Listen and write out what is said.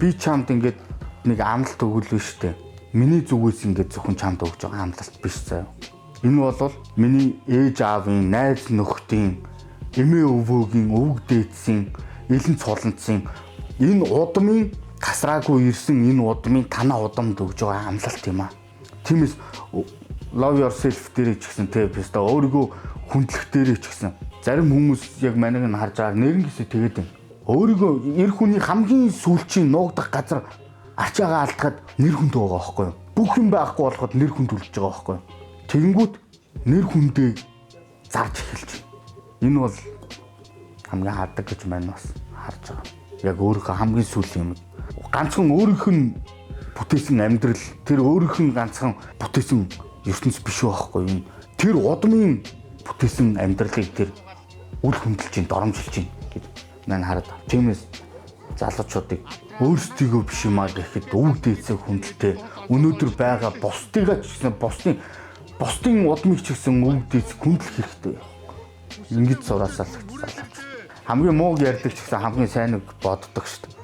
Би чамд ингээд нэг амлалт өгөл биш үү? Миний зүгээс ингээд зөвхөн чамд өгж байгаа амлалт биш заяа. Энэ бол миний ээж аавын, найз нөхдийн, эмээ өвөөгийн, өвөг дээдсийн, элен цолонцын энэ удмын тасраагүй ирсэн энэ удмын танаа удамд өгж байгаа амлалт юм аа. Тиймээс love yourself дээр ч гэсэн тэ бистэ өөрийгөө хүндлэх дээр ч гэсэн зарим хүмүүс яг манайг нь харж байгаа нэрнгээсээ тэгээд юм. Өөрийгөө эр хүний хамгийн сүүлчийн нуугдах газар ачаагаа алдахад нэр хүнд байгаа байхгүй юу? Бүх юм байхгүй болоход нэр хүнд үлдэж байгаа байхгүй юу? Тэгэнгүүт нэр хүндээ зарж эхэлж байна. Энэ бол хамгийн хаадаг гэж маань бас харж байгаа. Яг өөрийнхөө хамгийн сүүлийн юм. Ганцхан өөрийнх нь бүтээсэн амьдрал, тэр өөрийнх нь ганцхан бүтээсэн ертөнц биш байхгүй юу? Тэр удмын бүтээсэн амьдралыг тэр үл хөндөлж чинь, доромжилж чинь гэж маань хараад. Тиймээс залуучуудыг өөрсдийгөө биш юмаа гэхэд өвөг дээдсээ хүндэлтэй өнөөдөр байгаа бусдыгаа ч гэсэн бусдын удмыг ч гэсэн өвөг дээдс хүндлэх хэрэгтэй. Ингэж сураасаа л залууч. Хамгийн муу ярьдаг ч гэсэн хамгийн сайныг боддог шүү дээ.